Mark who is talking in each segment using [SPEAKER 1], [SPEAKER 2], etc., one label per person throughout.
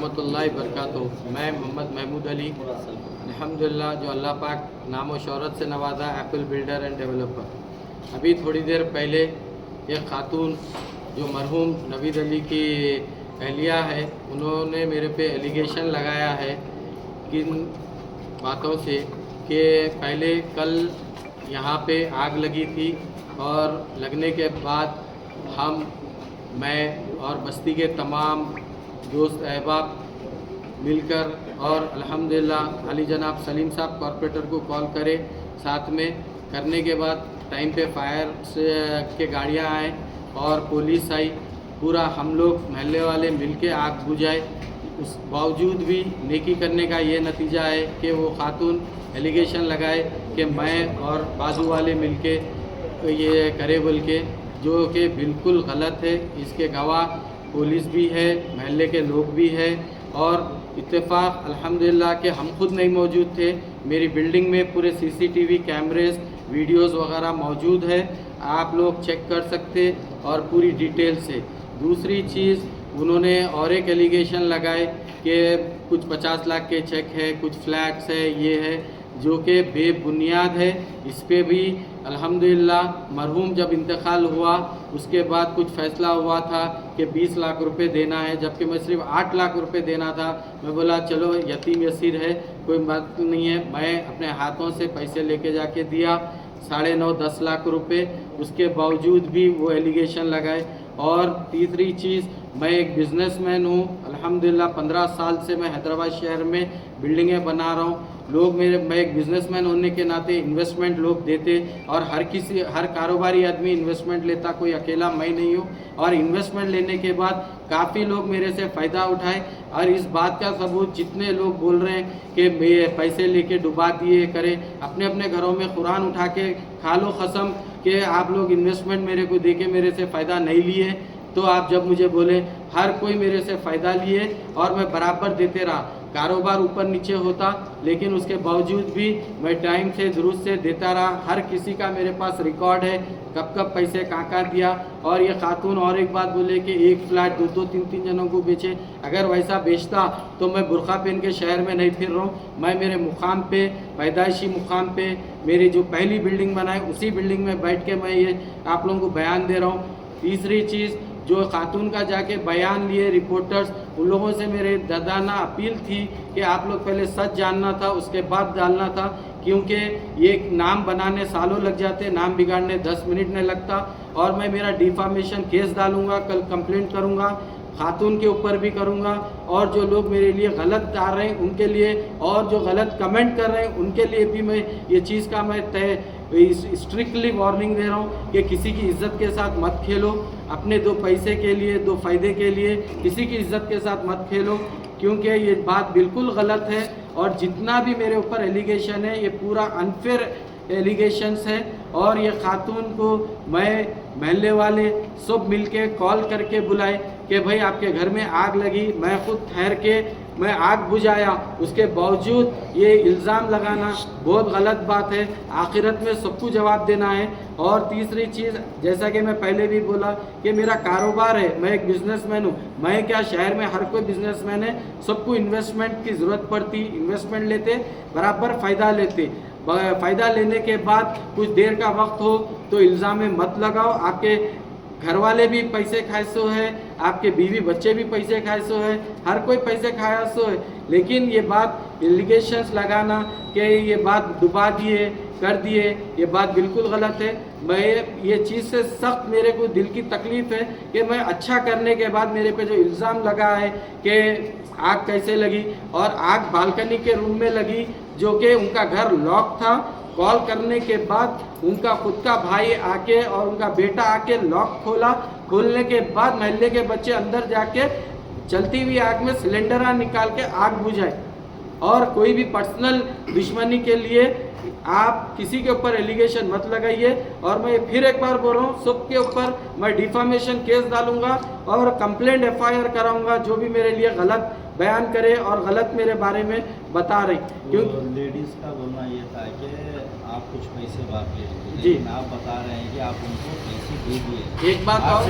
[SPEAKER 1] रहमतुल्लाहि बरकातुहू। मैं मोहम्मद महमूद अली अल्हम्दुलिल्लाह जो अल्लाह पाक नाम व शोहरत से नवाजा एप्पल बिल्डर एंड डेवलपर। अभी थोड़ी देर पहले एक खातून जो मरहूम नवीद अली की अहलिया है, उन्होंने मेरे पे एलिगेशन लगाया है किन बातों से कि पहले कल यहाँ पे आग लगी थी और लगने के बाद मैं और बस्ती के तमाम दोस्त अहबाब मिलकर और अल्हम्दुलिल्लाह अली जनाब सलीम साहब कॉरपोरेटर को कॉल करे, साथ में करने के बाद टाइम पे फायर से के गाड़ियाँ आए और पुलिस आई, पूरा हम लोग महल्ले वाले मिलके आग बुझाए। उस बावजूद भी नेकी करने का ये नतीजा है कि वो खातून एलिगेशन लगाए कि मैं और बाजू वाले मिलके ये करे बोल के, जो कि बिल्कुल गलत है। इसके गवाह पुलिस भी है, महल्ले के लोग भी है और इत्तेफाक अल्हम्दुलिल्लाह कि हम खुद नहीं मौजूद थे। मेरी बिल्डिंग में पूरे सीसीटीवी कैमरेज वीडियोस वगैरह मौजूद है, आप लोग चेक कर सकते और पूरी डिटेल से। दूसरी चीज़ उन्होंने और एक एलिगेशन लगाए कि कुछ 50 लाख के चेक है, कुछ फ्लैट्स है, ये है, जो कि बेबुनियाद है। इस पे भी अल्हम्दुलिल्लाह मरहूम जब इंतकाल हुआ उसके बाद कुछ फ़ैसला हुआ था कि 20 लाख रुपए देना है, जबकि मैं सिर्फ 8 लाख रुपए देना था। मैं बोला चलो यतीम यसीर है, कोई बात नहीं है। मैं अपने हाथों से पैसे लेके जाके दिया 9.5-10 लाख रुपए, उसके बावजूद भी वो एलिगेशन लगाए। और तीसरी चीज़, मैं एक बिज़नेसमैन हूँ अल्हम्दुलिल्लाह, 15 साल से मैं हैदराबाद शहर में बिल्डिंगें बना रहा हूँ। मैं एक बिज़नेसमैन होने के नाते इन्वेस्टमेंट लोग देते और हर कारोबारी आदमी इन्वेस्टमेंट लेता, कोई अकेला मैं नहीं हूँ। और इन्वेस्टमेंट लेने के बाद काफ़ी लोग मेरे से फ़ायदा उठाए और इस बात का सबूत जितने लोग बोल रहे हैं कि मैं पैसे लेके डुबा दिए करें, अपने अपने घरों में कुरान उठा के खा लो कसम कि आप लोग इन्वेस्टमेंट मेरे को दे के मेरे से फ़ायदा नहीं लिए। तो आप जब मुझे बोले, हर कोई मेरे से फ़ायदा लिए और मैं बराबर देते रहा, कारोबार ऊपर नीचे होता लेकिन उसके बावजूद भी मैं टाइम से दुरुस्त से देता रहा। हर किसी का मेरे पास रिकॉर्ड है, कब कब पैसे कहाँ दिया। और ये खातून और एक बात बोले कि एक फ्लैट 2-3 जनों को बेचे। अगर वैसा बेचता तो मैं बुर्का पहन के शहर में नहीं फिर रहा हूँ। मैं मेरे मुकाम पे, पैदाइशी मुकाम पे, मेरी जो पहली बिल्डिंग बनाई उसी बिल्डिंग में बैठ के मैं ये आप लोगों को बयान दे रहा हूँ। तीसरी चीज़, जो खातून का जाके बयान लिए रिपोर्टर्स, उन लोगों से मेरे दर्दाना अपील थी कि आप लोग पहले सच जानना था उसके बाद डालना था, क्योंकि ये नाम बनाने सालों लग जाते, नाम बिगाड़ने 10 मिनट नहीं लगता। और मैं मेरा डिफामेशन केस डालूंगा, कल कंप्लेंट करूंगा, खातून के ऊपर भी करूंगा और जो लोग मेरे लिए गलत डाल रहे हैं उनके लिए, और जो गलत कमेंट कर रहे हैं उनके लिए भी मैं ये चीज़ का मैं स्ट्रिक्टली वार्निंग दे रहा हूँ कि किसी की इज्जत के साथ मत खेलो। अपने 2 पैसे के लिए, 2 फ़ायदे के लिए किसी की इज्जत के साथ मत खेलो, क्योंकि ये बात बिल्कुल गलत है। और जितना भी मेरे ऊपर एलिगेशन है ये पूरा अनफेयर एलिगेशंस है। और ये खातून को मैं महल्ले वाले सब मिलके कॉल करके बुलाए कि भाई आपके घर में आग लगी, मैं खुद ठहर के मैं आग बुझाया, उसके बावजूद ये इल्ज़ाम लगाना बहुत गलत बात है। आखिरत में सबको जवाब देना है। और तीसरी चीज़, जैसा कि मैं पहले भी बोला कि मेरा कारोबार है, मैं एक बिज़नेसमैन हूँ। मैं क्या, शहर में हर कोई बिज़नेसमैन है, सबको इन्वेस्टमेंट की ज़रूरत पड़ती, इन्वेस्टमेंट लेते बराबर फ़ायदा लेते। फ़ायदा लेने के बाद कुछ देर का वक्त हो तो इल्ज़ाम में मत लगाओ। आपके घर वाले भी पैसे खाए सो है, आपके बीवी बच्चे भी पैसे खाए सो है, हर कोई पैसे खाया सो है। लेकिन ये बात एलिगेशंस लगाना कि ये बात डुबा दिए कर दिए, ये बात बिल्कुल गलत है। मैं ये चीज़ से सख्त मेरे को दिल की तकलीफ़ है कि मैं अच्छा करने के बाद मेरे पे जो इल्ज़ाम लगा है कि आग कैसे लगी, और आग बालकनी के रूम में लगी जो कि उनका घर लॉक था। कॉल करने के बाद उनका खुद का भाई आके और उनका बेटा आके लॉक खोला, खोलने के बाद महल्ले के बच्चे अंदर जाके चलती हुई आग में सिलेंडर निकाल के आग बुझाए। और कोई भी पर्सनल दुश्मनी के लिए आप किसी के ऊपर एलिगेशन मत लगाइए। और मैं फिर एक बार बोल रहा हूँ, सबके ऊपर मैं डिफामेशन केस डालूंगा और कंप्लेंट FIR कराऊंगा जो भी मेरे लिए गलत बयान करे और गलत मेरे बारे में बता रहे। क्योंकि
[SPEAKER 2] लेडीज़ का बोलना ये था कि आप कुछ पैसे बाकी हैं,
[SPEAKER 1] जी,
[SPEAKER 2] लेकिन आप बता रहे हैं कि आप उनको पैसे दे दिए।
[SPEAKER 1] एक बात और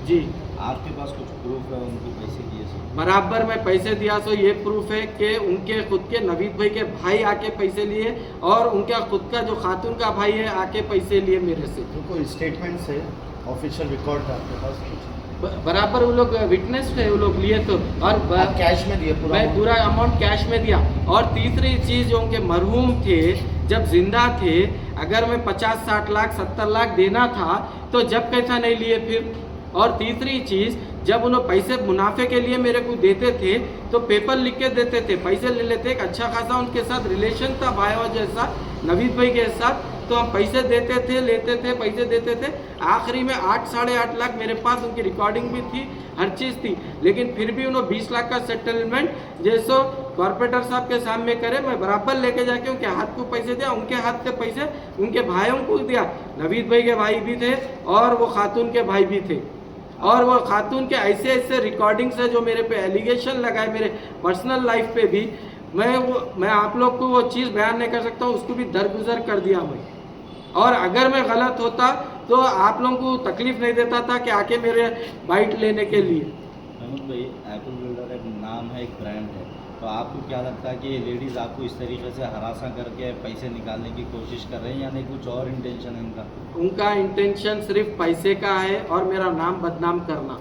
[SPEAKER 2] जी, आपके पास कुछ प्रूफ है उनको पैसे दिए?
[SPEAKER 1] बराबर मैं पैसे दिया, सो ये प्रूफ है कि उनके खुद के नवीद भाई के भाई आके पैसे लिए और उनका खुद का जो खातून का भाई है आके पैसे लिए मेरे से।
[SPEAKER 3] तो कोई स्टेटमेंट है, ऑफिशियल रिकॉर्ड है आपके पास?
[SPEAKER 1] बराबर वो लोग विटनेस है, वो लोग लिए तो। और
[SPEAKER 3] आप कैश में दिए पूरा?
[SPEAKER 1] मैं पूरा अमाउंट कैश में दिया। और तीसरी चीज़, जो उनके मरहूम थे जब जिंदा थे, अगर मैं 50-60 लाख 70 लाख देना था तो जब कैसा नहीं लिए फिर। और तीसरी चीज़, जब उन्होंने पैसे मुनाफे के लिए मेरे को देते थे तो पेपर लिख के देते थे, पैसे ले लेते। एक अच्छा खासा उनके साथ रिलेशन था भाई और जैसा नवीद भाई के साथ, तो हम पैसे देते थे, लेते थे, पैसे देते थे। आखिरी में 8-8.5 लाख मेरे पास उनकी रिकॉर्डिंग भी थी, हर चीज़ थी, लेकिन फिर भी उन्होंने 20 लाख का सेटलमेंट जैसो कॉर्पोरेटर साहब के सामने करे, मैं बराबर लेके जाके उनके हाथ को पैसे दिया, उनके हाथ से पैसे उनके भाइयों को दिया। नवीद भाई के भाई भी थे और वो खातून के भाई भी थे। और वो खातून के ऐसे ऐसे रिकॉर्डिंग्स है जो मेरे पे एलिगेशन लगाए, मेरे पर्सनल लाइफ पे भी। मैं आप लोग को वो चीज़ बयान नहीं कर सकता हूँ, उसको भी दरगुजर कर दिया मैं। और अगर मैं गलत होता तो आप लोगों को तकलीफ नहीं देता था कि आके मेरे बाइट लेने के लिए।
[SPEAKER 2] महमूद भाई, एप्पल बिल्डर एक नाम है, एक ब्रांड है, तो आपको क्या लगता है कि ये लेडीज़ आपको इस तरीके से हरासा करके पैसे निकालने की कोशिश कर रहे हैं या नहीं, कुछ और इंटेंशन है इनका?
[SPEAKER 1] उनका इंटेंशन सिर्फ पैसे का है और मेरा नाम बदनाम करना।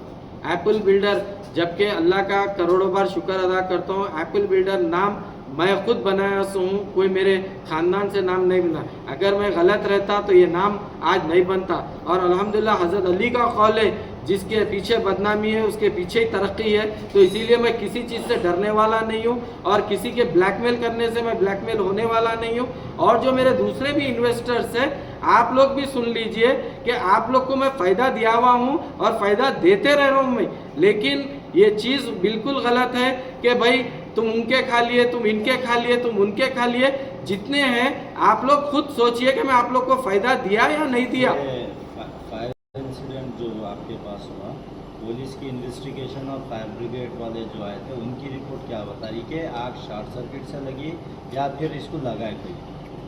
[SPEAKER 1] एप्पल बिल्डर, जबकि अल्लाह का करोड़ों बार शुक्र अदा करता हूँ, एप्पल बिल्डर नाम मैं खुद बनाया हूँ, कोई मेरे ख़ानदान से नाम नहीं बना। अगर मैं गलत रहता तो ये नाम आज नहीं बनता। और अल्हम्दुलिल्लाह हज़रत अली का कौल है, जिसके पीछे बदनामी है उसके पीछे ही तरक्की है। तो इसीलिए मैं किसी चीज़ से डरने वाला नहीं हूँ और किसी के ब्लैकमेल करने से मैं ब्लैकमेल होने वाला नहीं हूँ। और जो मेरे दूसरे भी इन्वेस्टर्स हैं, आप लोग भी सुन लीजिए कि आप लोग को मैं फ़ायदा दिया हुआ हूँ और फ़ायदा देते रह रहा हूँ मैं। लेकिन ये चीज़ बिल्कुल गलत है कि भाई तुम उनके खा लिए, तुम इनके खा लिए, तुम उनके खा लिए। जितने हैं आप लोग खुद सोचिए कि मैं आप लोग को फ़ायदा दिया या नहीं दिया।
[SPEAKER 2] फायर इंसिडेंट जो आपके पास हुआ, पुलिस की इन्वेस्टिगेशन और फायर ब्रिगेड वाले जो आए थे उनकी रिपोर्ट क्या बता रही कि आग शॉर्ट सर्किट से लगी या फिर इसको लगाए कोई?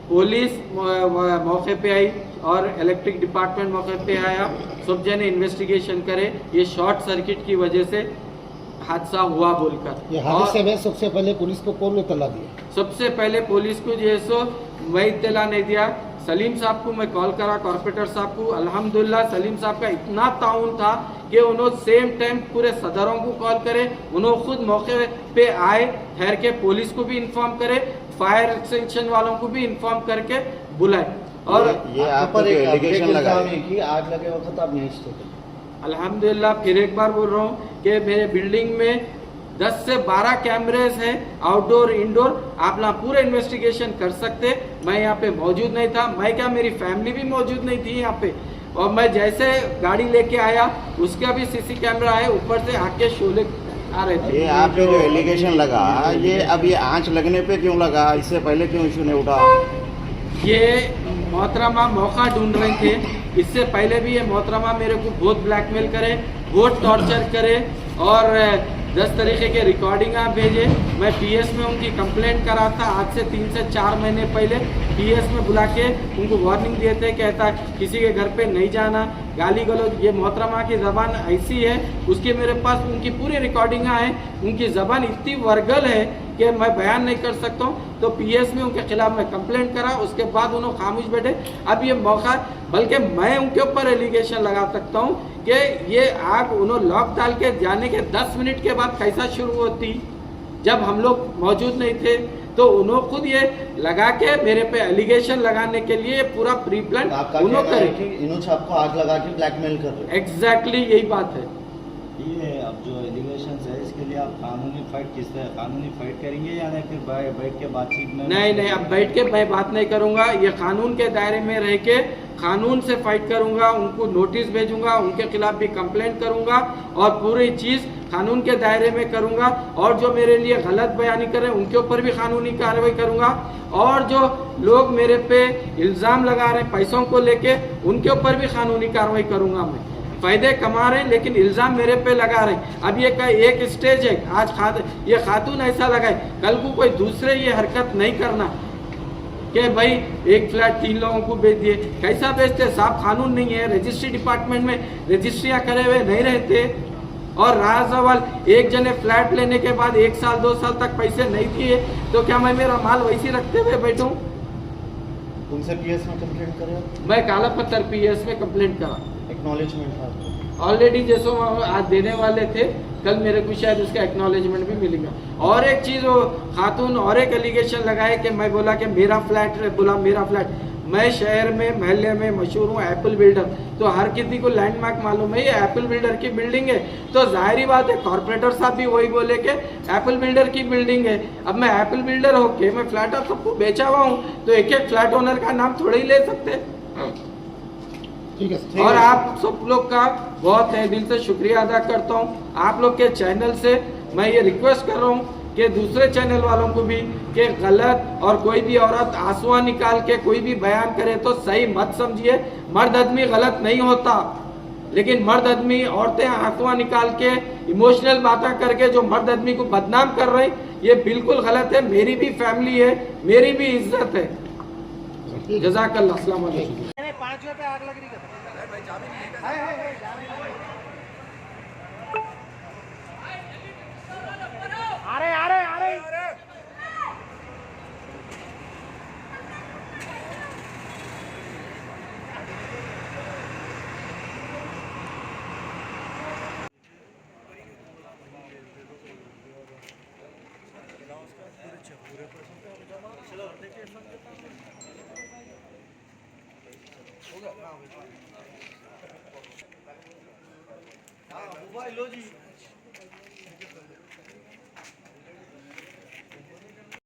[SPEAKER 1] पुलिस मौके पे आई और इलेक्ट्रिक डिपार्टमेंट मौके पे आया, सब जने इन्वेस्टिगेशन करे ये शॉर्ट सर्किट की वजह से हादसा हुआ बोलकर।
[SPEAKER 4] ये हादसे में सबसे पहले पुलिस को कौन ने इत्तला दिया?
[SPEAKER 1] सबसे पहले पुलिस को जो है सो मैं इत्तला नहीं दिया, सलीम साहब को मैं कॉल करा, कॉर्पोरेटर साहब को। अल्हम्दुलिल्लाह सलीम साहब का इतना ताउन था कि उन्होंने सेम टाइम पूरे सदरों को कॉल करे, उन्होंने खुद मौके पे आए, ठहर के पुलिस को भी इन्फॉर्म करे, फायर एक्सटेंशन वालों को भी इन्फॉर्म करके बुलाए। और
[SPEAKER 3] ये आप पर एक एलिगेशन लगा है कि आग लगे वक्त आप नहीं थे।
[SPEAKER 1] अल्हम्दुलिल्लाह फिर एक बार बोल रहा हूँ कि मेरे बिल्डिंग में 10 से 12 कैमरेज हैं, आउटडोर इंडोर। आप ना पूरे इन्वेस्टिगेशन कर सकते। मैं यहाँ पे मौजूद नहीं था, मैं क्या मेरी फैमिली भी मौजूद नहीं थी यहाँ पे। और मैं जैसे गाड़ी लेके आया उसका भी सीसी कैमरा है, ऊपर से आके शोले आ रहे थे।
[SPEAKER 3] ये आप पे जो एलिगेशन लगा, ये अब ये आंच लगने पे क्यों लगा, इससे पहले क्यों इशू नहीं उठा?
[SPEAKER 1] ये मोहतरमा मौका ढूंढ रहे थे, इससे पहले भी ये मोहतरमा मेरे को बहुत ब्लैकमेल करे, बहुत टॉर्चर करे और 10 तरीके के रिकॉर्डिंग आप भेजे। मैं पीएस में उनकी कंप्लेंट करा था आज से 3 से 4 महीने पहले। पीएस में बुला के उनको वार्निंग दिए थे, कहता किसी के घर पे नहीं जाना, गाली गलौज। ये मोहतरमा की ज़बान ऐसी है, उसके मेरे पास उनकी पूरी रिकॉर्डिंग हैं। उनकी ज़बान इतनी वर्गल है कि मैं बयान नहीं कर सकता हूँ। तो पीएस में उनके खिलाफ मैं कंप्लेंट करा, उसके बाद उन्होंने खामोश बैठे। अब ये मौका, बल्कि मैं उनके ऊपर एलिगेशन लगा सकता हूँ कि ये आग उन्होंने लॉक डाल के जाने के 10 मिनट के बाद कैसा शुरू होती, जब हम लोग मौजूद नहीं थे। तो उन्होंने खुद ये लगा के मेरे पे एलिगेशन लगाने के लिए पूरा प्री प्लान उन्होंने करे।
[SPEAKER 3] इन्होंने आपको आग लगा के ब्लैकमेल कर रहे हैं।
[SPEAKER 1] एग्जैक्टली यही बात है।
[SPEAKER 2] ये अब जो एलिगेशन है इसके लिए आप कानूनी फाइट किस तरह, कानूनी फाइट करेंगे या नहीं फिर बैठ के बातचीत में?
[SPEAKER 1] नहीं, अब बैठ के मैं बात नहीं करूंगा। ये कानून के दायरे में रह के कानून से फाइट करूंगा, उनको नोटिस भेजूंगा, उनके खिलाफ भी कंप्लेंट करूंगा और पूरी चीज़ कानून के दायरे में करूंगा। और जो मेरे लिए गलत बयानी करें उनके ऊपर भी कानूनी कार्रवाई करूंगा। और जो लोग मेरे पे इल्ज़ाम लगा रहे हैं पैसों को लेके, उनके ऊपर भी कानूनी कार्रवाई करूंगा। मैं फ़ायदे कमा रहे हैं लेकिन इल्ज़ाम मेरे पे लगा रहे हैं। अब ये एक स्टेज है, आज ये खातून ऐसा लगाए, कल को कोई दूसरे ये हरकत नहीं करना कि भाई एक फ्लैट 3 लोगों को बेच दिए। कैसा बेचते? साफ कानून नहीं है, रजिस्ट्री डिपार्टमेंट में रजिस्ट्रियाँ करे हुए नहीं रहते। और रहा सवाल एक जने फ्लैट लेने के बाद 1 साल 2 साल तक पैसे नहीं दिए तो क्या मैं मेरा माल वैसे रखते हुए बैठूं?
[SPEAKER 3] उनसे पीएस में कंप्लेंट करें,
[SPEAKER 1] मैं काला पत्थर पीएस में कंप्लेंट करा,
[SPEAKER 3] एक्नॉलेजमेंट था आपको।
[SPEAKER 1] ऑलरेडी जैसे वो आज देने वाले थे, कल मेरे को शायद उसका एक्नॉलेजमेंट भी मिलेगा। और एक चीज वो खातून और एक एलिगेशन लगाए कि मैं बोला कि मेरा फ्लैट, बोला मेरा फ्लैट। मैं शहर में महल्ले में मशहूर हूँ एप्पल बिल्डर, तो हर किसी को लैंडमार्क मालूम है ये एप्पल बिल्डर की बिल्डिंग है। तो जाहिर बात है कॉर्पोरेटर साहब भी वही बोले कि एप्पल बिल्डर की बिल्डिंग है। अब मैं एप्पल बिल्डर होके मैं फ्लैट आप सबको बेचा हुआ हूँ, तो एक एक फ्लैट ओनर का नाम थोड़ा ही ले सकते।
[SPEAKER 4] ठीक है सर।
[SPEAKER 1] और आप सब लोग का बहुत तहे दिल से शुक्रिया अदा करता हूँ। आप लोग के चैनल से मैं ये रिक्वेस्ट कर रहा हूँ कि दूसरे चैनल वालों को भी कि गलत और कोई भी औरत आंसुआ निकाल के कोई भी बयान करे तो सही मत समझिए। मर्द आदमी गलत नहीं होता, लेकिन मर्द आदमी औरतें आंसुआ निकाल के इमोशनल बातें करके जो मर्द आदमी को बदनाम कर रहे हैं ये बिल्कुल गलत है। मेरी भी फैमिली है, मेरी भी इज्जत है। जज़ाकल्लाह, अस्सलाम वालेकुम।
[SPEAKER 2] हाँ मोबाइल लो जी।